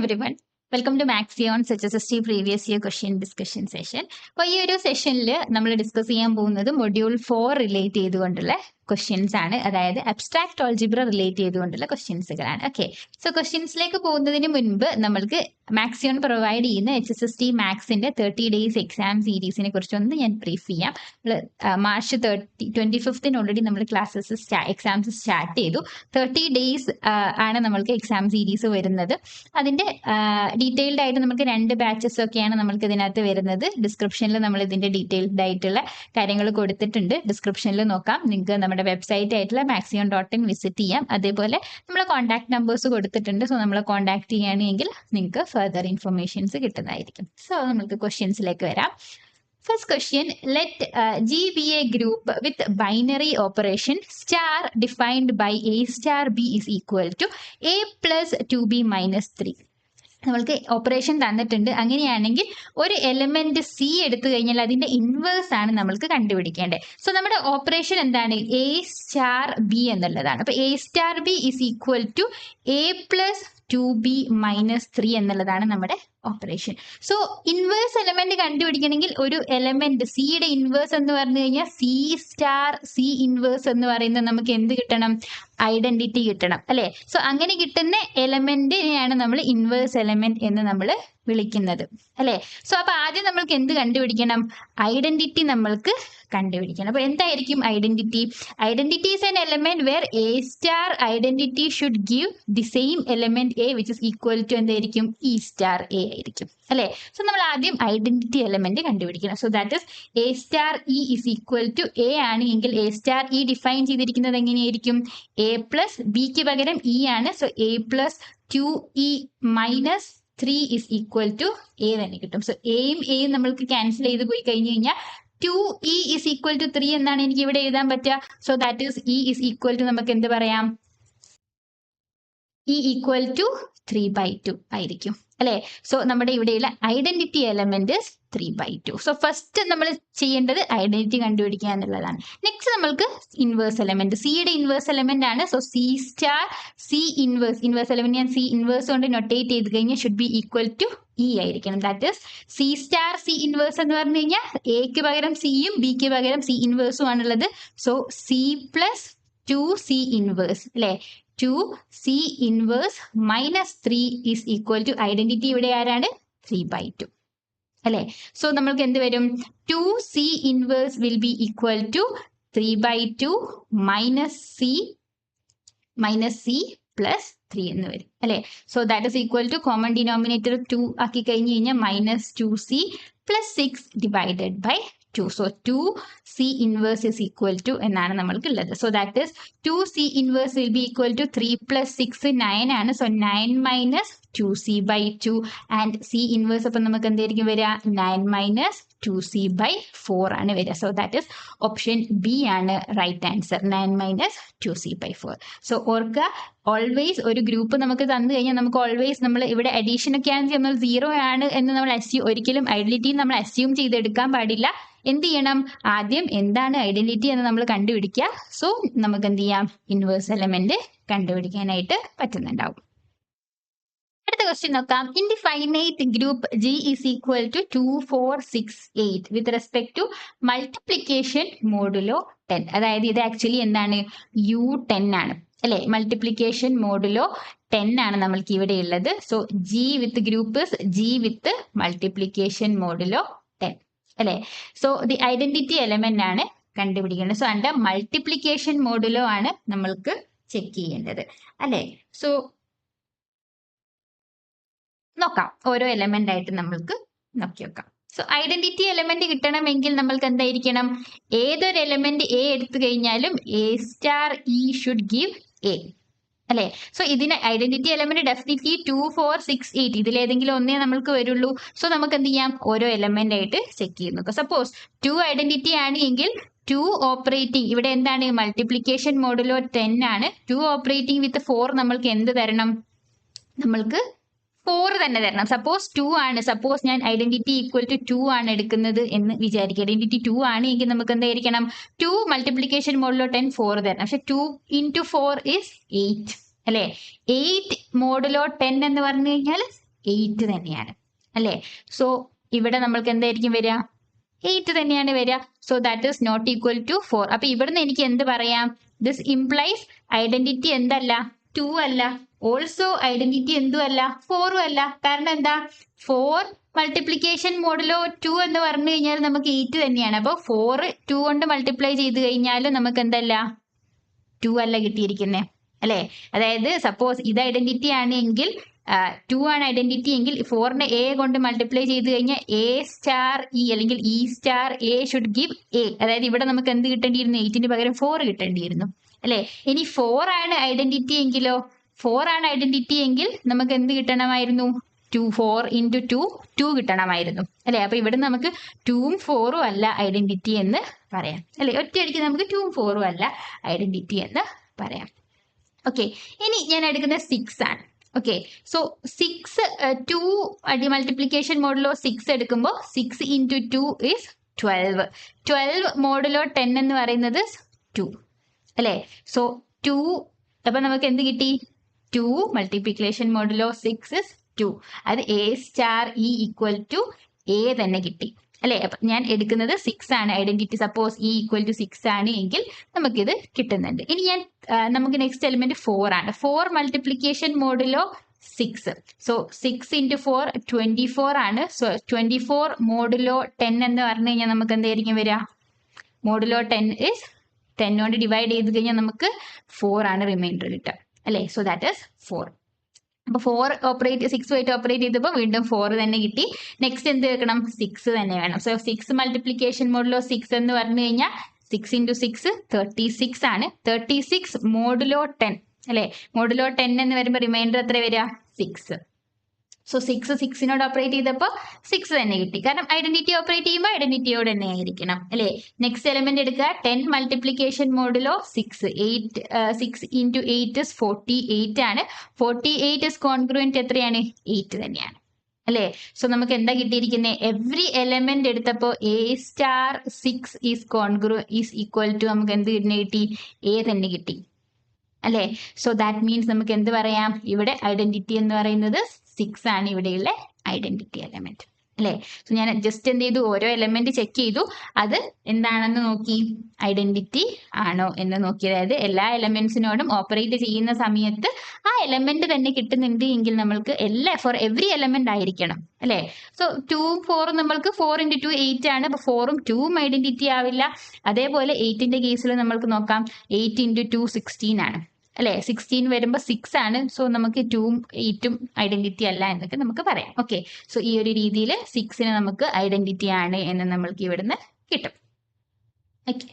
everyone. Welcome to Maxion's HSST previous year question discussion session. അപ്പോൾ ഈ ഒരു സെഷനിൽ നമ്മൾ ഡിസ്കസ് ചെയ്യാൻ പോകുന്നത് മൊഡ്യൂൾ 4 റിലേറ്റ് ചെയ്തുകൊണ്ടുള്ള ക്വസ്റ്റ്യൻസ് ആണ്. അതായത് അബ്സ്ട്രാക്ട് ഓൾജിബ്ര റിലേറ്റ് ചെയ്തുകൊണ്ടുള്ള ക്വസ്റ്റ്യൻസുകളാണ്. ഓക്കെ, സോ ക്വസ്റ്റ്യൻസിലേക്ക് പോകുന്നതിന് മുൻപ് നമ്മൾക്ക് മാക്സിയോൺ പ്രൊവൈഡ് ചെയ്യുന്ന HSST മാത്സിന്റെ 30 ഡേയ്സ് എക്സാം സീരീസിനെ കുറിച്ചൊന്ന് ഞാൻ ബ്രീഫ് ചെയ്യാം. മാർച്ച് 25 ഓൾറെഡി നമ്മൾ ക്ലാസ്സസ് എക്സാംസ് സ്റ്റാർട്ട് ചെയ്തു. 30 ഡേയ്സ് ആണ് നമ്മൾക്ക് എക്സാം സീരീസ് വരുന്നത്. അതിന്റെ ഡീറ്റെയിൽഡ് ആയിട്ട് നമുക്ക് 2 ബാച്ചസ് ഒക്കെയാണ് നമ്മൾക്ക് ഇതിനകത്ത് വരുന്നത്. ഡിസ്ക്രിപ്ഷനിൽ നമ്മൾ ഇതിന്റെ ഡീറ്റെയിൽഡ് ആയിട്ടുള്ള കാര്യങ്ങൾ കൊടുത്തിട്ടുണ്ട്. ഡിസ്ക്രിപ്ഷനിൽ നോക്കാം. നിങ്ങൾക്ക് നമ്മുടെ വെബ്സൈറ്റ് ആയിട്ടുള്ള maxion.in വിസിറ്റ് ചെയ്യാം. അതേപോലെ നമ്മൾ കോൺടാക്ട് നമ്പേഴ്സ് കൊടുത്തിട്ടുണ്ട്. സോ നമ്മളെ കോൺടാക്ട് ചെയ്യുകയാണെങ്കിൽ നിങ്ങൾക്ക് ഫർദർ ഇൻഫർമേഷൻസ് കിട്ടുന്നതായിരിക്കും. സോ നമുക്ക് ക്വസ്റ്റ്യൻസിലേക്ക് വരാം. First question, let G be a group with binary operation star defined by A star B is equal to A plus 2B minus 3. നമ്മൾക്ക് ഓപ്പറേഷൻ തന്നിട്ടുണ്ട്. അങ്ങനെയാണെങ്കിൽ ഒരു എലിമെന്റ് സി എടുത്തു കഴിഞ്ഞാൽ അതിന്റെ ഇൻവേഴ്സ് ആണ് നമ്മൾക്ക് കണ്ടുപിടിക്കേണ്ടത്. സോ നമ്മുടെ ഓപ്പറേഷൻ എന്താണ്? എ സ്റ്റാർ ബി എന്നുള്ളതാണ്. അപ്പൊ a star b is equal to a plus 2b minus 3 എന്നുള്ളതാണ് നമ്മുടെ ഓപ്പറേഷൻ. സോ ഇൻവേഴ്സ് എലമെന്റ് കണ്ടുപിടിക്കണമെങ്കിൽ ഒരു എലമെന്റ് സിയുടെ ഇൻവേഴ്സ് എന്ന് പറഞ്ഞു കഴിഞ്ഞാൽ സി സ്റ്റാർ സി ഇൻവേഴ്സ് എന്ന് പറയുന്നത് നമുക്ക് എന്ത് കിട്ടണം? ഐഡന്റിറ്റി കിട്ടണം അല്ലെ? സോ അങ്ങനെ കിട്ടുന്ന എലമെന്റിനെയാണ് നമ്മൾ ഇൻവേഴ്സ് എലമെന്റ് എന്ന് നമ്മൾ വിളിക്കുന്നത് അല്ലെ? സോ അപ്പൊ ആദ്യം നമ്മൾക്ക് എന്ത് കണ്ടുപിടിക്കണം? ഐഡന്റിറ്റി നമ്മൾക്ക് കണ്ടുപിടിക്കണം. അപ്പൊ എന്തായിരിക്കും identity? Identity is an element where a star identity should give the same element a which is equal to എന്തായിരിക്കും? ഇ സ്റ്റാർ എ ആയിരിക്കും അല്ലെ? സോ നമ്മൾ ആദ്യം ഐഡന്റിറ്റി എലമെന്റ് കണ്ടുപിടിക്കണം. So that is a star e is equal to a ആണ് എങ്കിൽ A star E define ചെയ്തിരിക്കുന്നത് എങ്ങനെയായിരിക്കും? എ പ്ലസ് ബിക്ക് പകരം ഇ ആണ്. So a plus 2e minus 3 is equal to a തന്നെ കിട്ടും. സോ എയും എയും നമ്മൾക്ക് ക്യാൻസൽ ചെയ്ത് പോയി കഴിഞ്ഞു കഴിഞ്ഞാൽ 2e ഇസ് ഈക്വൽ ടു 3 എന്നാണ് എനിക്ക് ഇവിടെ എഴുതാൻ പറ്റുക. So that is e is equal to നമുക്ക് എന്ത് പറയാം? ഇ ഈക്വൽ ടു 3/2 ആയിരിക്കും അല്ലെ? സോ നമ്മുടെ ഇവിടെയുള്ള ഐഡന്റിറ്റി എലമെന്റ് 3/2. സോ ഫസ്റ്റ് നമ്മൾ ചെയ്യേണ്ടത് ഐഡന്റിറ്റി കണ്ടുപിടിക്കുക എന്നുള്ളതാണ്. നെക്സ്റ്റ് നമ്മൾക്ക് ഇൻവേഴ്സ് എലമെന്റ് സിയുടെ ഇൻവേഴ്സ് എലമെന്റ് ആണ്. So C star C inverse element ഞാൻ സി ഇൻവേഴ്സ് കൊണ്ട് നൊട്ടേറ്റ് ചെയ്ത് കഴിഞ്ഞാൽ should be equal to E ആയിരിക്കണം. That is C star C inverse എന്ന് പറഞ്ഞു കഴിഞ്ഞാൽ എക്ക് പകരം സിയും ബിക്ക് പകരം സി ഇൻവേഴ്സും ആണുള്ളത്. So C plus 2c inverse അല്ലെ? 2c inverse minus 3 is equal to identity ഇവിടെ ആരാണ്? 3/2 അല്ലെ? സോ നമ്മൾക്ക് എന്ത് വരും? 2c inverse will be equal to 3/2 minus c plus 3 എന്ന് വരും അല്ലെ? So that is equal to common denominator 2 ആക്കി കഴിഞ്ഞ് കഴിഞ്ഞാൽ minus 2c plus 6 divided by 2. So 2c inverse is equal to എന്നാണ് നമ്മൾക്ക് ഉള്ളത്. So that is 2c inverse will be equal to 3 plus 6 9 ആണ്. So 9 minus 2c/2 and c inverse അപ്പം നമുക്ക് എന്തായിരിക്കും വരിക? 9 minus 2c/4 ആണ് വരിക. So that is option B ആണ് right answer. 9 minus 2c/4. So ഓർക്കുക, ഓൾവേസ് ഒരു ഗ്രൂപ്പ് നമുക്ക് തന്നു കഴിഞ്ഞാൽ നമുക്ക് ഓൾവേസ് നമ്മൾ ഇവിടെ അഡീഷൻ ഒക്കെ ആണെങ്കിൽ നമ്മൾ 0 ആണ് എന്ന് നമ്മൾ ഒരിക്കലും ഐഡന്റിറ്റി നമ്മൾ അസ്യൂം ചെയ്തെടുക്കാൻ പാടില്ല. എന്ത് ചെയ്യണം? ആദ്യം എന്താണ് ഐഡന്റിറ്റി എന്ന് നമ്മൾ കണ്ടുപിടിക്കുക. സോ നമുക്ക് എന്ത് ചെയ്യാം? ഇൻവേഴ്സ് എലമെന്റ് കണ്ടുപിടിക്കാനായിട്ട് പറ്റുന്നുണ്ടാവും. അടുത്ത ക്വസ്റ്റ്യൻ നോക്കാം. In the finite group G is equal to 2 4 6 8 with respect to multiplication modulo 10. അതായത് ഇത് ആക്ച്വലി എന്താണ്? U10 ആണ് അല്ലെ? മൾട്ടിപ്ലിക്കേഷൻ മോഡുലോ 10 ആണ് നമ്മൾക്ക് ഇവിടെ ഉള്ളത്. സോ G വിത്ത് ഗ്രൂപ്പ് G വിത്ത് മൾട്ടിപ്ലിക്കേഷൻ മോഡുലോ 10 അല്ലെ? സോ ദി ഐഡന്റിറ്റി എലമെന്റ് ആണ് കണ്ടുപിടിക്കേണ്ടത്. സോ അതിന്റെ മൾട്ടിപ്ലിക്കേഷൻ മോഡുലോ ആണ് നമ്മൾക്ക് ചെക്ക് ചെയ്യേണ്ടത് അല്ലെ? സോ നോക്കാം, ഓരോ എലമെന്റ് ആയിട്ട് നമ്മൾക്ക് നോക്കി നോക്കാം. സോ ഐഡന്റിറ്റി എലമെന്റ് കിട്ടണമെങ്കിൽ നമ്മൾക്ക് എന്തായിരിക്കണം? ഏതൊരു എലമെന്റ് എ എടുത്തു കഴിഞ്ഞാലും A star E should give A അല്ലെ? സോ ഇതിന് ഐഡന്റിറ്റി എലമെന്റ് ഡെഫിനറ്റ്ലി 2 4 6 8 ഇതിലേതെങ്കിലും ഒന്നേ നമ്മൾക്ക് വരുള്ളൂ. സോ നമുക്ക് എന്ത് ചെയ്യാം? ഓരോ എലമെന്റ് ആയിട്ട് ചെക്ക് ചെയ്ത് നോക്കാം. സപ്പോസ് 2 ഐഡന്റിറ്റി ആണ് എങ്കിൽ 2 ഓപ്പറേറ്റിംഗ് ഇവിടെ എന്താണ്? മൾട്ടിപ്ലിക്കേഷൻ മോഡുലോ 10 ആണ്. 2 ഓപ്പറേറ്റിംഗ് വിത്ത് 4 നമ്മൾക്ക് എന്ത് തരണം? നമ്മൾക്ക് 4 തന്നെ തരണം. സപ്പോസ് 2 ആണ്, സപ്പോസ് ഞാൻ ഐഡന്റിറ്റി ഈക്വൽ ടു 2 ആണ് എടുക്കുന്നത് എന്ന് വിചാരിക്കുക. ഐഡന്റിറ്റി 2 ആണ് എങ്കിൽ നമുക്ക് എന്തായിരിക്കണം? 2 മൾട്ടിപ്ലിക്കേഷൻ മോഡുലോ 10 4 തരണം. പക്ഷെ 2 into 4 is 8 അല്ലെ? 8 മോഡുലോ 10 എന്ന് പറഞ്ഞു കഴിഞ്ഞാൽ 8 തന്നെയാണ് അല്ലേ? സോ ഇവിടെ നമ്മൾക്ക് എന്തായിരിക്കും വരിക? 8 തന്നെയാണ് വരിക. So that is not equal to 4. അപ്പൊ ഇവിടുന്ന് എനിക്ക് എന്ത് പറയാം? ദിസ് ഇംപ്ലൈസ് ഐഡന്റിറ്റി എന്തല്ല? 2 അല്ല. ഓൾസോ ഐഡന്റിറ്റി എന്തും അല്ല? 4ഉം അല്ല. കാരണം എന്താ? 4 മൾട്ടിപ്ലിക്കേഷൻ മോഡിലോ 2 എന്ന് പറഞ്ഞു കഴിഞ്ഞാൽ നമുക്ക് 8 തന്നെയാണ്. അപ്പോൾ 4 2 കൊണ്ട് മൾട്ടിപ്ലൈ ചെയ്ത് കഴിഞ്ഞാൽ നമുക്ക് എന്തല്ല? 2 അല്ല കിട്ടിയിരിക്കുന്നത് അല്ലേ? അതായത് സപ്പോസ് ഇത് ഐഡന്റിറ്റി ആണെങ്കിൽ 2 ആണ് ഐഡന്റിറ്റി എങ്കിൽ 4നെ എ കൊണ്ട് മൾട്ടിപ്ലൈ ചെയ്ത് കഴിഞ്ഞാൽ എ സ്റ്റാർ ഇ അല്ലെങ്കിൽ E star A should give A. അതായത് ഇവിടെ നമുക്ക് എന്ത് കിട്ടേണ്ടിയിരുന്നു? 8ന് പകരം 4 കിട്ടേണ്ടിയിരുന്നു അല്ലേ? ഇനി 4 ആണ് ഐഡന്റിറ്റി എങ്കിലോ? 4 ആണ് ഐഡന്റിറ്റി എങ്കിൽ നമുക്ക് എന്ത് കിട്ടണമായിരുന്നു? 4 into 2 കിട്ടണമായിരുന്നു അല്ലെ? അപ്പൊ ഇവിടെ നമുക്ക് 2ഉം 4ഉം അല്ല ഐഡന്റിറ്റി എന്ന് പറയാം അല്ലെ? ഒറ്റയടിക്ക് നമുക്ക് 2ഉം 4ഉം അല്ല ഐഡന്റിറ്റി എന്ന് പറയാം. ഓക്കെ, ഇനി ഞാൻ എടുക്കുന്നത് 6 ആണ്. ഓക്കെ, സോ 6 2 മൾട്ടിപ്ലിക്കേഷൻ മോഡിലോ 6 എടുക്കുമ്പോൾ 6 into 2 is 12. 12 മോഡിലോ 10 എന്ന് പറയുന്നത് 2 അല്ലേ? സോ 2 അപ്പൊ നമുക്ക് എന്ത് കിട്ടി? 2 മൾട്ടിപ്ലിക്കേഷൻ മോഡിലോ 6 is 2. അത് a star e equal to a തന്നെ കിട്ടി അല്ലേ? അപ്പൊ ഞാൻ എടുക്കുന്നത് 6 ആണ് identity. Suppose e equal to 6 ആണ് എങ്കിൽ നമുക്കിത് കിട്ടുന്നുണ്ട്. ഇനി നമുക്ക് നെക്സ്റ്റ് എലിമെന്റ് 4 ആണ്. 4 മൾട്ടിപ്ലിക്കേഷൻ മോഡിലോ 6. സോ 6 into 4 24 ആണ്. സോ 24 മോഡിലോ 10 എന്ന് പറഞ്ഞു കഴിഞ്ഞാൽ നമുക്ക് എന്തായിരിക്കും വരിക? മോഡിലോ 10 is 10 കൊണ്ട് ഡിവൈഡ് ചെയ്ത് കഴിഞ്ഞാൽ നമുക്ക് 4 ആണ് റിമൈൻഡർ കിട്ടുക അല്ലേ? So that is 4. അപ്പൊ 4 ഓപ്പറേറ്റ് 6 ആയിട്ട് ഓപ്പറേറ്റ് ചെയ്തപ്പോൾ വീണ്ടും 4 തന്നെ കിട്ടി. നെക്സ്റ്റ് എന്ത് വെക്കണം? 6 തന്നെ വേണം. സോ 6 മൾട്ടിപ്ലിക്കേഷൻ മോഡിലോ 6 എന്ന് പറഞ്ഞു കഴിഞ്ഞാൽ 6 into 6 36 ആണ്. 36 മോഡിലോ 10 അല്ലെ? മോഡിലോ 10 എന്ന് വരുമ്പോൾ റിമൈൻഡർ എത്ര വരിക? 6. സോ 6നോട് ഓപ്പറേറ്റ് ചെയ്തപ്പോൾ 6 തന്നെ കിട്ടി. കാരണം ഐഡന്റിറ്റി ഓപ്പറേറ്റ് ചെയ്യുമ്പോൾ ഐഡന്റിറ്റിയോട് തന്നെ ആയിരിക്കണം അല്ലേ? നെക്സ്റ്റ് എലിമെന്റ് എടുക്കുക. 10 മൾട്ടിപ്ലിക്കേഷൻ മോഡിലോ 6. 6 into 8 is 48 ആണ്. 48 is കോൺഗ്രുവന്റ് എത്രയാണ്? 8 തന്നെയാണ് അല്ലേ? സോ നമുക്ക് എന്താ കിട്ടിയിരിക്കുന്നത്? എവറി എലമെന്റ് എടുത്തപ്പോൾ a star 6 is equal to നമുക്ക് എന്ത് കിട്ടി? എ തന്നെ കിട്ടി അല്ലേ? സോ ദാറ്റ് മീൻസ് നമുക്ക് എന്ത് പറയാം? ഇവിടെ ഐഡന്റിറ്റി എന്ന് പറയുന്നത് 6 ആണ് ഇവിടെയുള്ള ഐഡന്റിറ്റി എലമെന്റ് അല്ലേ? സോ ഞാൻ ജസ്റ്റ് എന്ത് ചെയ്തു? ഓരോ എലമെന്റ് ചെക്ക് ചെയ്തു, അത് എന്താണെന്ന് നോക്കി, ഐഡന്റിറ്റി ആണോ എന്ന് നോക്കി. അതായത് എല്ലാ എലമെന്റ്സിനോടും ഓപ്പറേറ്റ് ചെയ്യുന്ന സമയത്ത് ആ എലമെന്റ് തന്നെ കിട്ടുന്നുണ്ട് എങ്കിൽ നമ്മൾക്ക് ഫോർ എവറി എലമെന്റ് ആയിരിക്കണം അല്ലേ? സോ 2ഉം 4ഉം നമ്മൾക്ക് 4 into 2 8 ആണ്. അപ്പൊ 4ഉം 2ഉം ഐഡന്റിറ്റി ആവില്ല. അതേപോലെ 8ന്റെ കേസിൽ നമ്മൾക്ക് നോക്കാം. 8 into 2 16 ആണ് അല്ലെ? 16 വരുമ്പോൾ 6 ആണ്. സോ നമുക്ക് 2ഉം 8ഉം ഐഡന്റിറ്റി അല്ല എന്നൊക്കെ നമുക്ക് പറയാം. ഓക്കെ, സോ ഈ ഒരു രീതിയിൽ 6ന് നമുക്ക് ഐഡന്റിറ്റി ആണ് എന്ന് നമ്മൾക്ക് ഇവിടുന്ന് കിട്ടും. Okay,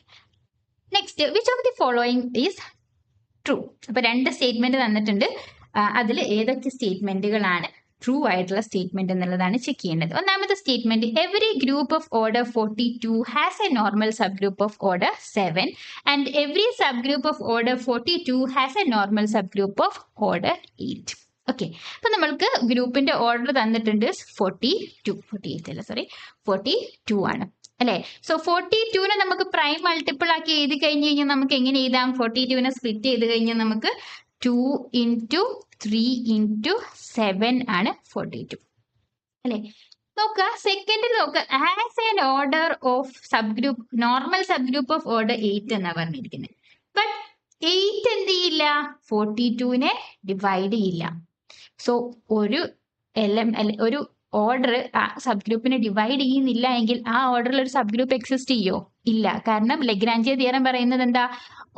next which of the following is true? അപ്പൊ 2 സ്റ്റേറ്റ്മെന്റ് തന്നിട്ടുണ്ട്. അതിൽ ഏതൊക്കെ സ്റ്റേറ്റ്മെന്റുകളാണ് ട്രൂ ആയിട്ടുള്ള സ്റ്റേറ്റ്മെന്റ് എന്നുള്ളതാണ് ചെക്ക് ചെയ്യേണ്ടത്. ഒന്നാമത്തെ statement, every group of order 42 has a normal sub group of order 7 and every sub group of order 42 has a normal sub group of order 8. Okay, അപ്പൊ നമ്മൾക്ക് ഗ്രൂപ്പിന്റെ ഓർഡർ തന്നിട്ടുണ്ട് 42 ആണ് അല്ലെ? സോ 42നെ നമുക്ക് പ്രൈം മൾട്ടിപ്പിൾ ആക്കി എഴുതി കഴിഞ്ഞ് കഴിഞ്ഞാൽ നമുക്ക് എങ്ങനെ എഴുതാം? 42നെ സ്പ്ലിറ്റ് ചെയ്ത് കഴിഞ്ഞാൽ നമുക്ക് 2 into 3 into 7 ആണ് 42 അല്ലെ? നോക്കുക, സെക്കൻഡിൽ നോക്കുക. As an order of sub group, normal sub group of order 8 എന്നാണ് പറഞ്ഞിരിക്കുന്നത്. ബട്ട് 8 എന്ത് ചെയ്യില്ല? 42നെ ഡിവൈഡ് ചെയ്യില്ല. സോ ഒരു ഓർഡർ ആ സബ് ഗ്രൂപ്പിനെ ഡിവൈഡ് ചെയ്യുന്നില്ല എങ്കിൽ ആ ഓർഡറിൽ ഒരു സബ് ഗ്രൂപ്പ് എക്സിസ്റ്റ് ചെയ്യോ? ഇല്ല. കാരണം ലഗ്രാഞ്ചിയ തിയറം പറയുന്നത് എന്താ?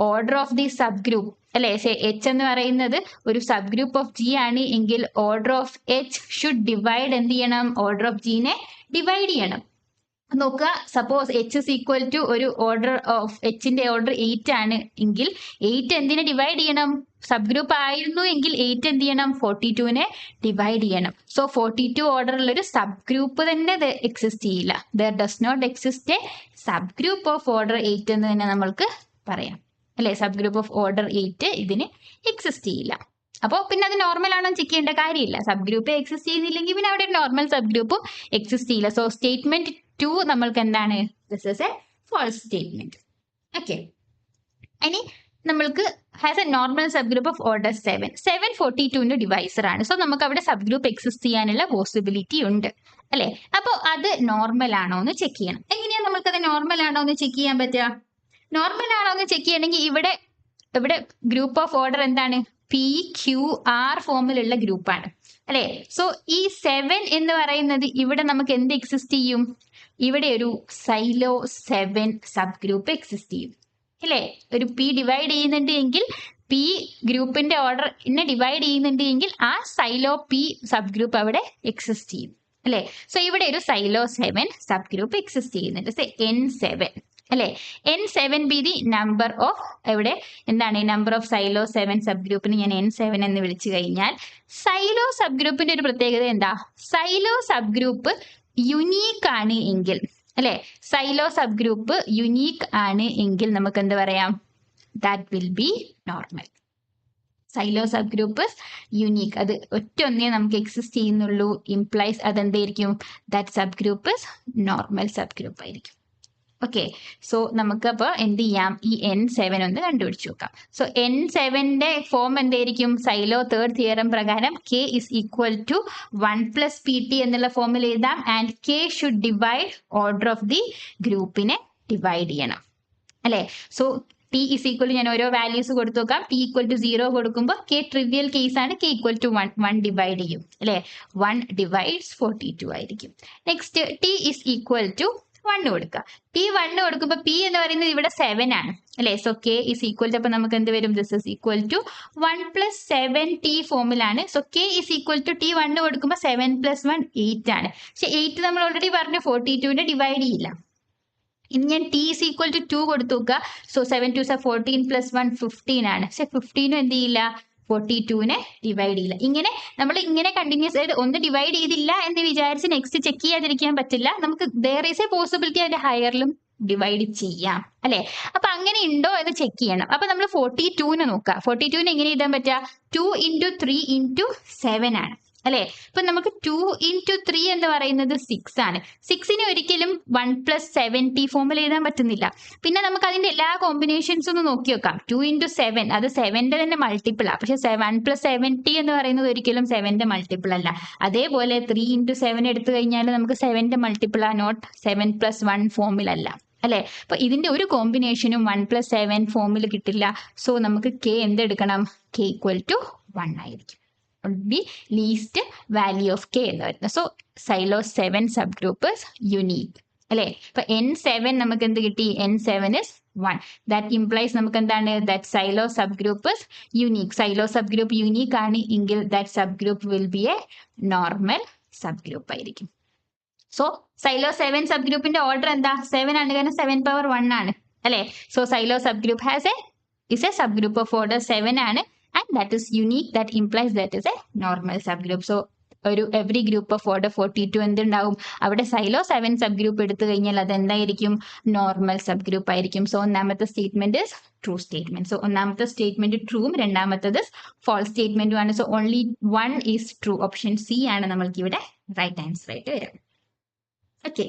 Order of the sub group അല്ലെ? എച്ച് എന്ന് പറയുന്നത് ഒരു സബ് ഗ്രൂപ്പ് ഓഫ് ജി ആണ് എങ്കിൽ order of H should divide എന്ത് ചെയ്യണം? ഓർഡർ ഓഫ് ജിനെ ഡിവൈഡ് ചെയ്യണം. നോക്കുക, suppose H is equal to ഒരു ഓർഡർ ഓഫ് എച്ചിന്റെ ഓർഡർ 8 ആണ് എങ്കിൽ 8 എന്തിനെ ഡിവൈഡ് ചെയ്യണം? സബ് ഗ്രൂപ്പ് ആയിരുന്നു എങ്കിൽ 8 എന്ത് ചെയ്യണം? 42നെ ഡിവൈഡ് ചെയ്യണം. സോ 42 ഓർഡറിൽ ഒരു സബ് ഗ്രൂപ്പ് തന്നെ എക്സിസ്റ്റ് ചെയ്യില്ല. There does not exist a sub group of order 8 എന്ന് തന്നെ നമ്മൾക്ക് പറയാം അല്ലെ? സബ് ഗ്രൂപ്പ് ഓഫ് ഓർഡർ 8 ഇതിന് എക്സിസ്റ്റ് ചെയ്യില്ല. അപ്പോൾ പിന്നെ അത് നോർമൽ ആണോ ചെക്ക് ചെയ്യേണ്ട കാര്യമില്ല. സബ് ഗ്രൂപ്പ് എക്സിസ്റ്റ് ചെയ്യുന്നില്ലെങ്കിൽ പിന്നെ അവിടെ നോർമൽ സബ് ഗ്രൂപ്പും എക്സിസ്റ്റ് ചെയ്യില്ല. സോ സ്റ്റേറ്റ്മെന്റ് 2 നമ്മൾക്ക് എന്താണ്? This is a false statement. Okay, ഇനി നമ്മൾക്ക് has a normal sub group of order 7. 7 42ന്റെ ഡിവൈസർ ആണ്. സോ നമുക്ക് അവിടെ സബ് ഗ്രൂപ്പ് എക്സിസ്റ്റ് ചെയ്യാനുള്ള പോസിബിലിറ്റി ഉണ്ട് അല്ലെ. അപ്പോൾ അത് നോർമൽ ആണോ എന്ന് ചെക്ക് ചെയ്യണം. എങ്ങനെയാണ് നമുക്കത് നോർമൽ ആണോ എന്ന് ചെക്ക് ചെയ്യാൻ പറ്റുക? നോർമൽ ആണോ എന്ന് ചെക്ക് ചെയ്യണമെങ്കിൽ ഇവിടെ ഗ്രൂപ്പ് ഓഫ് ഓർഡർ എന്താണ്? PQR ഫോമിലുള്ള ഗ്രൂപ്പാണ് അല്ലെ. സോ ഈ 7 എന്ന് പറയുന്നത് ഇവിടെ നമുക്ക് എന്ത് എക്സിസ്റ്റ് ചെയ്യും? ഇവിടെ ഒരു സൈലോ 7 സബ് ഗ്രൂപ്പ് എക്സിസ്റ്റ് ചെയ്യും അല്ലേ. ഒരു P ഡിവൈഡ് ചെയ്യുന്നുണ്ട് എങ്കിൽ P ഗ്രൂപ്പിന്റെ ഓർഡറിനെ ഡിവൈഡ് ചെയ്യുന്നുണ്ട് എങ്കിൽ ആ സൈലോ P സബ് ഗ്രൂപ്പ് അവിടെ എക്സിസ്റ്റ് ചെയ്യും അല്ലേ. സോ ഇവിടെ ഒരു സൈലോ 7 സബ് ഗ്രൂപ്പ് എക്സിസ്റ്റ് ചെയ്യുന്നുണ്ട്. N7 അല്ലെ. N7 be the number of എവിടെ എന്താണ് നമ്പർ ഓഫ് സൈലോ 7 സബ് ഗ്രൂപ്പിന് ഞാൻ N7 എന്ന് വിളിച്ചു കഴിഞ്ഞാൽ സൈലോ സബ് ഗ്രൂപ്പിന്റെ ഒരു പ്രത്യേകത എന്താ? സൈലോ സബ് ഗ്രൂപ്പ് യുണീക്ക് ആണ് എങ്കിൽ അല്ലെ, സൈലോ സബ് ഗ്രൂപ്പ് യുണീക്ക് ആണ് എങ്കിൽ നമുക്ക് എന്ത് പറയാം? That will be normal. Sylow sub group unique, അത് ഒറ്റൊന്നേ നമുക്ക് എക്സിസ്റ്റ് ചെയ്യുന്നുള്ളൂ, ഇംപ്ലൈസ് അതെന്തായിരിക്കും? That sub group normal sub group ആയിരിക്കും. ഓക്കെ, സോ നമുക്ക് അപ്പോൾ എന്ത് ചെയ്യാം? ഈ N7 ഒന്ന് കണ്ടുപിടിച്ച് നോക്കാം. സോ N7ന്റെ ഫോം എന്തായിരിക്കും? സൈലോ തേർഡ് തിയറം പ്രകാരം K is equal to 1 plus PT എന്നുള്ള ഫോമിൽ എഴുതാം. And K should divide order of the ഗ്രൂപ്പിനെ ഡിവൈഡ് ചെയ്യണം അല്ലെ. So T is equal to ഞാൻ ഓരോ വാല്യൂസ് കൊടുത്തു നോക്കാം. T equal to 0 കൊടുക്കുമ്പോൾ K ട്രിവിയൽ കേസ് ആണ്. K equal to 1 ഡിവൈഡ് ചെയ്യും അല്ലെ. 1 divides 42 ആയിരിക്കും. Next T is equal to 1 കൊടുക്കുക. T1 കൊടുക്കുമ്പോൾ P എന്ന് പറയുന്നത് ഇവിടെ 7 ആണ് അല്ലെ. So K is equal to, അപ്പൊ നമുക്ക് എന്ത് വരും? This is equal to 1 plus 7T ഫോമിലാണ്. So K is equal to T1 കൊടുക്കുമ്പോൾ 7 plus 1 8 ആണ്. പക്ഷെ 8 നമ്മൾ ഓൾറെഡി പറഞ്ഞു 42നെ ഡിവൈഡ് ചെയ്യില്ല. ഇനി ഞാൻ T is equal to 2 കൊടുത്തു നോക്കുക. സോ 7 2 14 plus 1 15 ആണ്. പക്ഷെ 15 എന്ത് ചെയ്യില്ല? 42നെ ഡിവൈഡ് ചെയ്യില്ല. നമ്മൾ ഇങ്ങനെ കണ്ടിന്യൂസ് ആയിട്ട് ഒന്ന് ഡിവൈഡ് ചെയ്തില്ല എന്ന് വിചാരിച്ച് നെക്സ്റ്റ് ചെക്ക് ചെയ്യാതിരിക്കാൻ പറ്റില്ല. നമുക്ക് there is a possibility അതിന്റെ ഹയറിലും ഡിവൈഡ് ചെയ്യാം അല്ലെ. അപ്പൊ അങ്ങനെ ഉണ്ടോ എന്ന് ചെക്ക് ചെയ്യണം. അപ്പൊ നമ്മൾ 42നെ നോക്കുക. 42നെ എങ്ങനെ എഴുതാൻ പറ്റുക? 2 into 3 into 7 ആണ് അല്ലെ. ഇപ്പൊ നമുക്ക് 2 into 3 എന്ന് പറയുന്നത് 6 ആണ്. 6നെ ഒരിക്കലും 1 plus 7T ഫോമിൽ എഴുതാൻ പറ്റുന്നില്ല. പിന്നെ നമുക്ക് അതിന്റെ എല്ലാ കോമ്പിനേഷൻസ് ഒന്ന് നോക്കി വെക്കാം. 2 into 7 അത് 7ന്റെ തന്നെ മൾട്ടിപ്പിൾ ആണ്. പക്ഷെ 1 plus 7T എന്ന് പറയുന്നത് ഒരിക്കലും 7ന്റെ മൾട്ടിപ്പിൾ അല്ല. അതേപോലെ 3 into 7 എടുത്തു കഴിഞ്ഞാൽ നമുക്ക് 7ന്റെ മൾട്ടിപ്പിൾ ആ, നോട്ട് 7 plus 1 ഫോമിലല്ല അല്ലെ. അപ്പൊ ഇതിന്റെ ഒരു കോമ്പിനേഷനും 1 plus 7 ഫോമിൽ കിട്ടില്ല. സോ നമുക്ക് K എന്തെടുക്കണം? K equal to 1 ആയിരിക്കും. be least value of K എന്ന് വരുന്നത്. So silo 7 sub group unique അല്ലെ. ഇപ്പൊ N7 നമുക്ക് എന്ത് കിട്ടി? N7 is 1. ദാറ്റ് ഇംപ്ലൈസ് നമുക്ക് എന്താണ്? That silo sub group unique. Silo sub group unique ആണ് എങ്കിൽ that sub group will be A normal sub group ആയിരിക്കും. സോ സൈലോ 7 സബ് ഗ്രൂപ്പിന്റെ ഓർഡർ എന്താ? 7 ആണ്, കാരണം 7 power 1 ആണ് അല്ലെ. So silo sub group is a sub group of order 7 ആണ്. And that is unique. That implies that is a normal subgroup. So every group of order 42 എന്തുണ്ടാവും? അവിടെ silo 7 sub group എടുത്തു കഴിഞ്ഞാൽ അത് എന്തായിരിക്കും? നോർമൽ സബ് ഗ്രൂപ്പ് ആയിരിക്കും. So ഒന്നാമത്തെ statement is true statement. So ഒന്നാമത്തെ സ്റ്റേറ്റ്മെന്റ് ട്രൂവും രണ്ടാമത്തത് ഫോൾസ് സ്റ്റേറ്റ്മെന്റും ആണ്. So only 1 is true. Option C ആണ് നമ്മൾക്ക് ഇവിടെ റൈറ്റ് ആൻസർ ആയിട്ട് വരാം. Okay,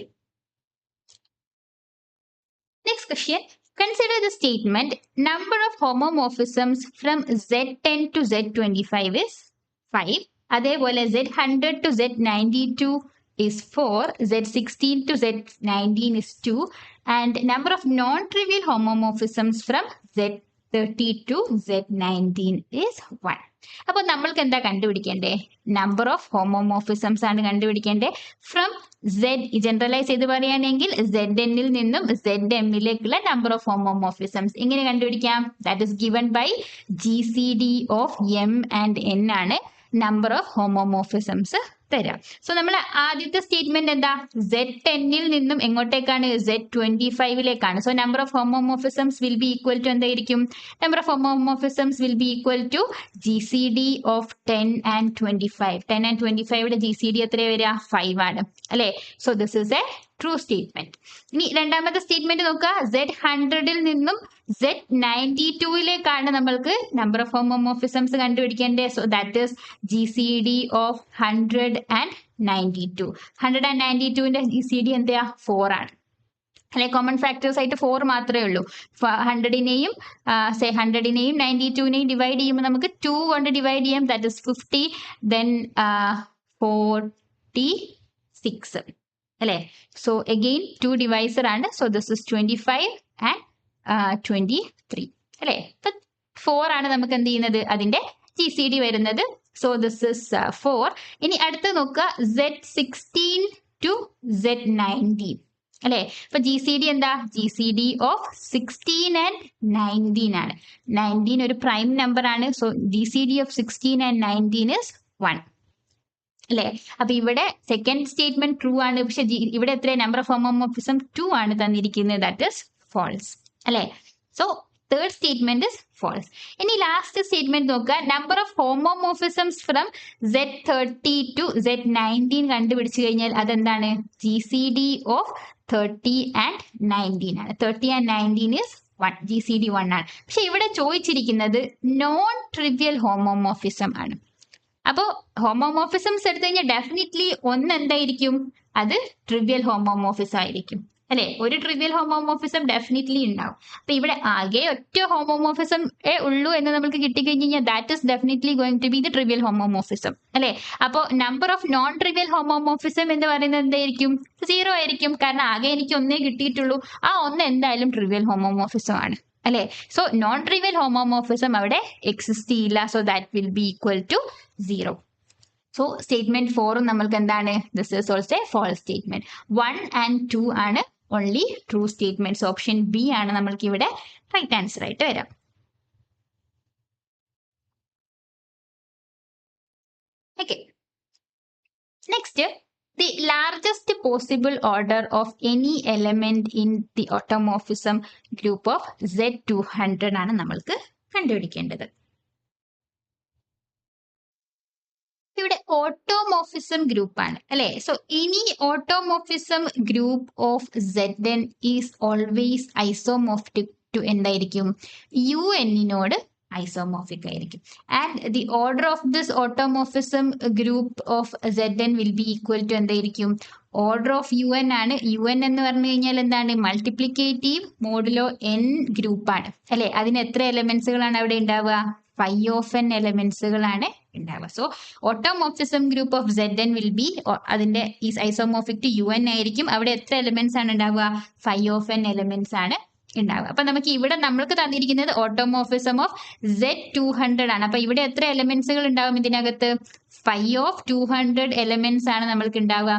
next question. Consider the statement number of homomorphisms from Z10 to Z25 is 5. അതേപോലെ Z100 to Z92 is 4. Z16 to Z19 is 2. And number of non-trivial homomorphisms from Z30 to Z19 is 1. അപ്പോൾ നമ്മൾക്ക് എന്താ കണ്ടുപിടിക്കേണ്ടേ? Number of ഹോമോമോർഫിസംസ് ആണ് കണ്ടുപിടിക്കേണ്ടേ. From Z generalise ചെയ്ത് പറയുകയാണെങ്കിൽ ZNൽ നിന്നും ZMലേക്കുള്ള number of homomorphisms എങ്ങനെ കണ്ടുപിടിക്കാം? That is given by GCD of M and N ആണ് നമ്പർ ഓഫ് ഹോമോമോർഫിസംസ് തരാം. സോ നമ്മൾ ആദ്യത്തെ സ്റ്റേറ്റ്മെന്റ് എന്താ? Z10ൽ നിന്നും എങ്ങോട്ടേക്കാണ്? Z25ലേക്കാണ്. So number of homomorphisms will be equal to എന്തായിരിക്കും? Number of homomorphisms will be equal to GCD of 10 and 25. 10 and 25യുടെ GCD എത്ര വരിക? 5 ആണ് അല്ലെ. So this is a true statement. ഇനി രണ്ടാമത്തെ സ്റ്റേറ്റ്മെന്റ് നോക്കുക. Z100ൽ നിന്നും Z92ലേക്കാണ് നമ്മൾക്ക് നമ്പർ ഓഫ് ഹോമോമോർഫിസംസ് കണ്ടുപിടിക്കേണ്ടത്. So that is GCD of 100 and 92. 100 and 92ന്റെ GCD എന്താ? 4 ആണ്. അല്ലെ കോമൺ ഫാക്ടേഴ്സ് ആയിട്ട് 4 മാത്രമേ ഉള്ളൂ. 100നെയും 92നെയും ഡിവൈഡ് ചെയ്യുമ്പോൾ നമുക്ക് 2 കൊണ്ട് ഡിവൈഡ് ചെയ്യാം, ദാറ്റ് ഇസ് 50, ദെൻ 46 അല്ലെ. സോ അഗെയിൻ 2 ഡിവൈസർ ആണ്. സോ ദിസ് ഇസ് 25 ആൻഡ് 23 അല്ലെ. 4 ആണ് നമുക്ക് എന്ത് ചെയ്യുന്നത് അതിന്റെ GCD വരുന്നത്. So this is 4. ഇനി അടുത്ത് നോക്കുക Z16 to Z19 അല്ലെ. അപ്പൊ GCD എന്താ? GCD ഓഫ് 16 and 19 ആണ്. 19 ഒരു പ്രൈം നമ്പർ ആണ്. So GCD of 16 and 19 is 1 അല്ലെ. അപ്പൊ ഇവിടെ സെക്കൻഡ് സ്റ്റേറ്റ്മെന്റ് ട്രൂ ആണ്, പക്ഷെ ഇവിടെ എത്ര നമ്പർ ഓഫ് ഹോമോമോർഫിസം 2 ആണ് തന്നിരിക്കുന്നത്, ദാറ്റ് ഇസ് ഫാൾസ് അല്ലെ. So third statement is false. ഇനി ലാസ്റ്റ് സ്റ്റേറ്റ്മെന്റ് നോക്കുക, number of homomorphisms from Z30 to Z19 കണ്ടുപിടിച്ചു കഴിഞ്ഞാൽ അതെന്താണ്? GCD ഓഫ് 30 and 19 ആണ്. 30 and 19 is 1, GCD 1 ആണ്. പക്ഷെ ഇവിടെ ചോദിച്ചിരിക്കുന്നത് നോൺ ട്രിവിയൽ ഹോമോമോർഫിസം ആണ്. അപ്പോൾ ഹോമോമോർഫിസംസ് എടുത്തു കഴിഞ്ഞാൽ ഡെഫിനറ്റ്ലി ഒന്ന് എന്തായിരിക്കും? അത് ട്രിവിയൽ ഹോമോമോർഫിസം ആയിരിക്കും അല്ലെ. ഒരു ട്രിവിയൽ ഹോമോമോർഫിസം ഡെഫിനറ്റ്ലി ഉണ്ടാവും. അപ്പൊ ഇവിടെ ആകെ ഒറ്റ ഹോമോമോർഫിസം ഉള്ളൂ എന്ന് നമുക്ക് കിട്ടിക്കഴിഞ്ഞ് കഴിഞ്ഞാൽ that is definitely going to be the trivial homomorphism അല്ലെ. അപ്പോൾ number of non trivial homomorphism എന്ന് പറയുന്നത് എന്തായിരിക്കും? 0 ആയിരിക്കും. കാരണം ആകെ എനിക്ക് ഒന്നേ കിട്ടിയിട്ടുള്ളൂ. ആ ഒന്ന് എന്തായാലും ട്രിവിയൽ ഹോമോമോർഫിസം ആണ് അല്ലെ. സോ നോൺ ട്രിവിയൽ ഹോമോമോർഫിസം അവിടെ എക്സിസ്റ്റ് ചെയ്യില്ല. So that will be equal to 0. So statement 4 നമ്മൾക്ക് എന്താണ്? This is also a false statement. 1 and 2 ആണ് only true statements. Option B ആണ് നമ്മൾക്ക് ഇവിടെ റൈറ്റ് ആൻസർ ആയിട്ട് വരാം. Okay, next, the largest possible order of any element in the automorphism group of Z200 ആണ് നമ്മൾക്ക് കണ്ടുപിടിക്കേണ്ടത്. ഇവിടെ ഓട്ടോമോർഫിസം ഗ്രൂപ്പ് ആണ് അല്ലെ. So any automorphism group of Zn is always isomorphic to എന്തായിരിക്കും? UN-നോട് ഐസോമോർഫിക് ആയിരിക്കും. And the order of this automorphism group of Zn will be equal to എന്തായിരിക്കും? ഓർഡർ ഓഫ് UN ആണ്. UN എന്ന് പറഞ്ഞു കഴിഞ്ഞാൽ എന്താണ്? മൾട്ടിപ്ലിക്കേറ്റീവ് മോഡുലോ n ഗ്രൂപ്പാണ് അല്ലെ. അതിന് എത്ര എലമെന്റ്സുകളാണ് അവിടെ ഉണ്ടാവുക? 5 of n എലമെന്റ്സുകളാണ് ഉണ്ടാവുക. So automorphism group of Zn will B അതിന്റെ ഈസ് ഐസോമോർഫിക് ടു UN ആയിരിക്കും. അവിടെ എത്ര എലമെന്റ്സ് ആണ് ഉണ്ടാവുക? 5 of n എലമെന്റ്സ് ആണ് ഉണ്ടാവുക. അപ്പൊ നമുക്ക് ഇവിടെ നമ്മൾക്ക് തന്നിരിക്കുന്നത് ഓട്ടോമോർഫിസം ഓഫ് Z200 ആണ്. അപ്പൊ ഇവിടെ എത്ര എലമെന്റ്സുകൾ ഉണ്ടാവും ഇതിനകത്ത്? 5 of 200 എലമെന്റ്സ് ആണ് നമ്മൾക്ക് ഉണ്ടാവുക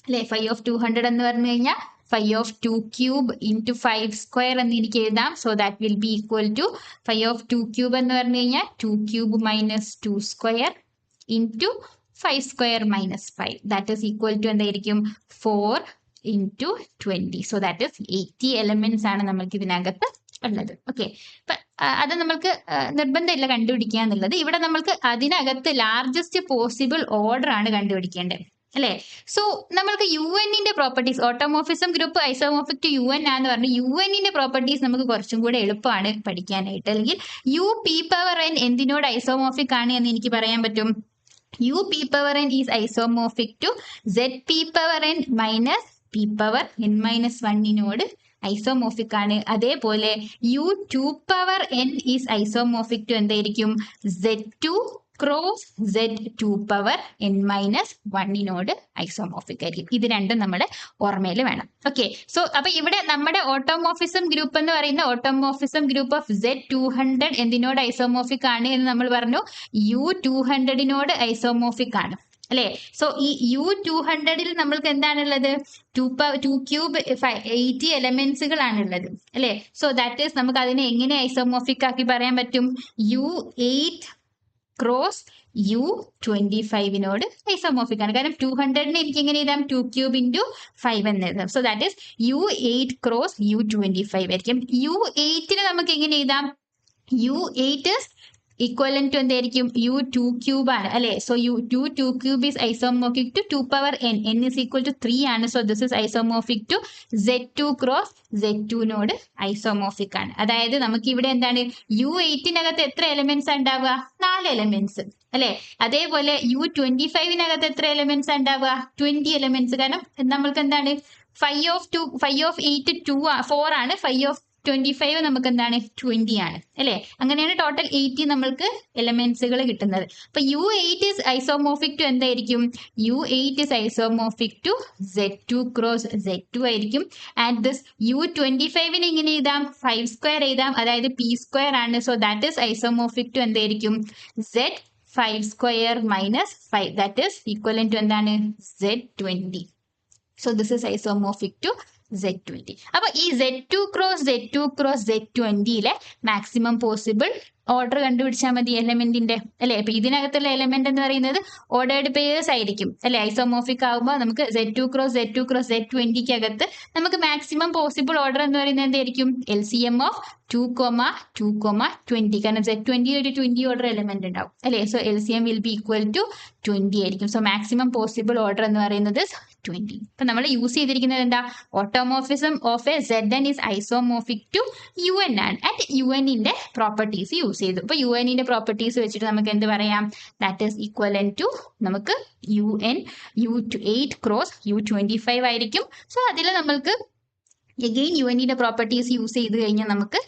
അല്ലെ. 5 of 200 എന്ന് പറഞ്ഞു കഴിഞ്ഞാൽ 5 of 2 cube into 5 square എന്ന് എനിക്ക് എഴുതാം. So that will be equal to 5 of 2 cube എന്ന് പറഞ്ഞു കഴിഞ്ഞാൽ 2 cube minus 2 square into 5 square minus 5. That is equal to എന്തായിരിക്കും? 4 into 20. So that is 80 elements ആണ് നമ്മൾക്ക് ഇതിനകത്ത് ഉള്ളത്. ഓക്കെ, അത് നമ്മൾക്ക് നിർബന്ധമില്ല കണ്ടുപിടിക്കുക എന്നുള്ളത്. ഇവിടെ നമ്മൾക്ക് അതിനകത്ത് ലാർജസ്റ്റ് പോസിബിൾ ഓർഡർ ആണ് കണ്ടുപിടിക്കേണ്ടത് അല്ലെ. സോ നമ്മൾക്ക് UN-ന്റെ properties, automorphism group isomorphic to UN ആന്ന് പറഞ്ഞു. UN-ന്റെ പ്രോപ്പർട്ടീസ് നമുക്ക് കുറച്ചും കൂടെ എളുപ്പമാണ് പഠിക്കാനായിട്ട്. അല്ലെങ്കിൽ UP⁴n എന്തിനോട് ഐസോമോർഫിക് ആണ് എന്ന് എനിക്ക് പറയാൻ പറ്റും? UP⁴n is isomorphic to ZP⁴n minus P⁴n-1 isomorphic ആണ്. അതേപോലെ U2⁴n ഈസ് ഐസോമോർഫിക് ടു എന്തായിരിക്കും? Z2 ക്രോസ് Z2⁴n-1 ഐസോമോർഫിക് ആയിരിക്കും. ഇത് രണ്ടും നമ്മുടെ ഓർമ്മയിൽ വേണം. ഓക്കെ, സോ അപ്പൊ ഇവിടെ നമ്മുടെ ഓട്ടോമോർഫിസം ഗ്രൂപ്പ് എന്ന് പറയുന്ന ഓട്ടോമോർഫിസം ഗ്രൂപ്പ് ഓഫ് Z200 എന്തിനോട് ഐസോമോർഫിക് ആണ് എന്ന് നമ്മൾ പറഞ്ഞു? U200-നോട് ഐസോമോർഫിക് ആണ് അല്ലെ. സോ ഈ U200-ൽ നമ്മൾക്ക് എന്താണുള്ളത്? 2 cube 80 എലമെന്റ്സുകളാണുള്ളത് അല്ലെ. സോ ദാറ്റ് ഈസ് നമുക്ക് അതിനെ എങ്ങനെ ഐസോമോർഫിക് ആക്കി പറയാൻ പറ്റും? U8 ക്രോസ് U25-നോട് ഐസോമോർഫിക് ആണ്. കാരണം 200-നെ എനിക്ക് എങ്ങനെ എഴുതാം? 2 cube into 5 എന്ന് എഴുതാം. So that is U8 cross U25 ആയിരിക്കും. U8-നെ നമുക്ക് എങ്ങനെ എഴുതാം? U8 is equivalent to എന്തായിരിക്കും? U2 cube ആണ് അല്ലെ. So U2 cube is isomorphic to 2⁴n. n is equal to 3 ആണ്. So this is isomorphic to Z2 cross Z2-നോട് ഐസോമോർഫിക് ആണ്. അതായത് നമുക്ക് ഇവിടെ എന്താണ്? U8-നകത്ത് എത്ര എലമെന്റ്സ് ഉണ്ടാവുക? 4 എലമെന്റ്സ് അല്ലെ. അതേപോലെ U25-നകത്ത് എത്ര എലമെന്റ്സ് ഉണ്ടാവുക? 20 എലമെന്റ്സ്. കാരണം നമ്മൾക്ക് എന്താണ്? 5 ഓഫ് 8 4 ആണ്, 5 ഓഫ് 25 നമുക്ക് എന്താണ് 20 ആണ് അല്ലെ. അങ്ങനെയാണ് ടോട്ടൽ 80 നമ്മൾക്ക് എലമെന്റ്സുകൾ കിട്ടുന്നത്. അപ്പൊ U8 is isomorphic to എന്തായിരിക്കും? U8 is isomorphic to Z2 cross Z2 ആയിരിക്കും. ആൻഡ് ദിസ് U25 ന് ഇങ്ങനെ എഴുതാം, 5 സ്ക്വയർ എഴുതാം, അതായത് P സ്ക്വയർ ആണ്. So that is isomorphic to എന്തായിരിക്കും? Z5 square minus 5, that is equivalent to എന്താണ്? Z20. So this is isomorphic to Z20. അപ്പൊ ഈ Z2 cross Z20 maximum possible order കണ്ടുപിടിച്ചാൽ മതി എലമെന്റിന്റെ അല്ലെ. അപ്പൊ ഇതിനകത്തുള്ള എലമെന്റ് എന്ന് പറയുന്നത് ഓർഡേർഡ് പെയേഴ്സ് ആയിരിക്കും അല്ലെ. ഐസോമോർഫിക് ആകുമ്പോൾ നമുക്ക് Z2 ക്രോസ് Z20 അകത്ത് നമുക്ക് മാക്സിമം പോസിബിൾ ഓർഡർ എന്ന് പറയുന്നത് എന്തായിരിക്കും? LCM of 2,2,20. കാരണം Z20 ഒരു 20 ഓർഡർ എലമെന്റ് ഉണ്ടാവും അല്ലെ. So LCM will be equal to 20 ആയിരിക്കും. സോ മാക്സിമം പോസിബിൾ ഓർഡർ എന്ന് പറയുന്നത് 20. അപ്പൊ നമ്മൾ യൂസ് ചെയ്തിരിക്കുന്നത് എന്താ? Automorphism of A Zn is isomorphic to UN ആണ്. ആൻഡ് UN-ന്റെ പ്രോപ്പർട്ടീസ് യൂസ് ചെയ്തു. അപ്പൊ UN-ന്റെ പ്രോപ്പർട്ടീസ് വെച്ചിട്ട് നമുക്ക് എന്ത് പറയാം? ദാറ്റ് ഈസ് ഈക്വലന്റ് ടു നമുക്ക് U8 ക്രോസ് U25 ആയിരിക്കും. സോ അതിൽ നമ്മൾക്ക് എഗെയിൻ UN-ന്റെ പ്രോപ്പർട്ടീസ് യൂസ് ചെയ്ത് കഴിഞ്ഞാൽ നമുക്ക്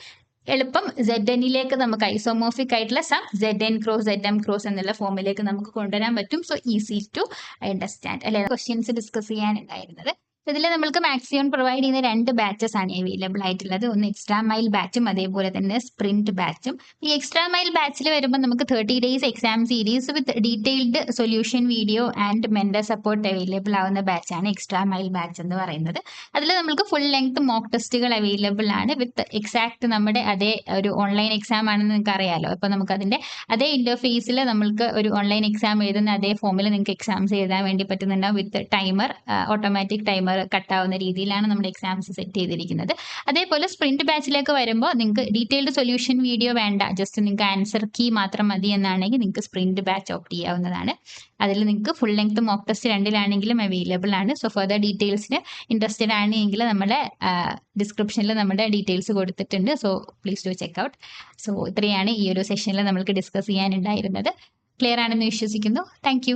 എളുപ്പം Zn-ലേക്ക് നമുക്ക് ഐസോമോർഫിക് ആയിട്ടുള്ള some Zn cross Zm cross എന്നുള്ള ഫോമിലേക്ക് നമുക്ക് കൊണ്ടുവരാൻ പറ്റും. സോ ഈസി ടു അണ്ടർസ്റ്റാൻഡ് അല്ലെ. ക്വസ്റ്റ്യൻസ് ഡിസ്കസ് ചെയ്യാനുണ്ടായിരുന്നത്. ഇതിൽ നമ്മൾക്ക് മാക്സിമം പ്രൊവൈഡ് ചെയ്യുന്ന 2 ബാച്ചസ് ആണ് അവൈലബിൾ ആയിട്ടുള്ളത്. ഒന്ന് എക്സ്ട്രാ മൈൽ ബാച്ചും അതേപോലെ തന്നെ സ്പ്രിന്റ് ബാച്ചും. ഈ എക്സ്ട്രാ മൈൽ ബാച്ചിൽ വരുമ്പോൾ നമുക്ക് 30 days exam series with detailed solution video and mentor support available ആവുന്ന ബാച്ചാണ് എക്സ്ട്രാ മൈൽ ബാച്ച് എന്ന് പറയുന്നത്. അതിൽ നമുക്ക് ഫുൾ ലെങ്ത് മോക്ക് ടെസ്റ്റുകൾ അവൈലബിൾ ആണ് വിത്ത് എക്സാക്ട് നമ്മുടെ അതേ ഒരു ഓൺലൈൻ എക്സാം ആണെന്ന് നിങ്ങൾക്ക് അറിയാലോ. അപ്പോൾ നമുക്ക് അതിന്റെ അതേ ഇന്റർഫേസിൽ നമ്മൾക്ക് ഒരു ഓൺലൈൻ എക്സാം എഴുതുന്ന അതേ ഫോമിൽ നിങ്ങൾക്ക് എക്സാംസ് എഴുതാൻ വേണ്ടി പറ്റുന്നുണ്ടാവും. വിത്ത് ടൈമർ, ഓട്ടോമാറ്റിക് ടൈമർ കട്ടാവുന്ന രീതിയിലാണ് നമ്മുടെ എക്സാംസ് സെറ്റ് ചെയ്തിരിക്കുന്നത്. അതേപോലെ സ്പ്രിന്റ് ബാച്ചിലേക്ക് വരുമ്പോൾ നിങ്ങൾക്ക് ഡീറ്റെയിൽഡ് സൊല്യൂഷൻ വീഡിയോ വേണ്ട, ജസ്റ്റ് നിങ്ങൾക്ക് ആൻസർ കീ മാത്രം മതി എന്നാണെങ്കിൽ നിങ്ങൾക്ക് സ്പ്രിന്റ് ബാച്ച് ഓപ്റ്റ് ചെയ്യാവുന്നതാണ്. അതിൽ നിങ്ങൾക്ക് ഫുൾ ലെങ്ത് മോക്ക് ടെസ്റ്റ് 2-ലാണെങ്കിലും അവൈലബിൾ ആണ്. സോ ഫർദർ ഡീറ്റെയിൽസിന് ഇൻട്രസ്റ്റഡ് ആണെങ്കിൽ നമ്മുടെ ഡിസ്ക്രിപ്ഷനിൽ നമ്മുടെ ഡീറ്റെയിൽസ് കൊടുത്തിട്ടുണ്ട്. So please do check out. So ഇത്രയാണ് ഈ ഒരു സെഷനിൽ നമ്മൾക്ക് ഡിസ്കസ് ചെയ്യാനുണ്ടായിരുന്നത്. ക്ലിയർ ആണെന്ന് വിശ്വസിക്കുന്നു. താങ്ക്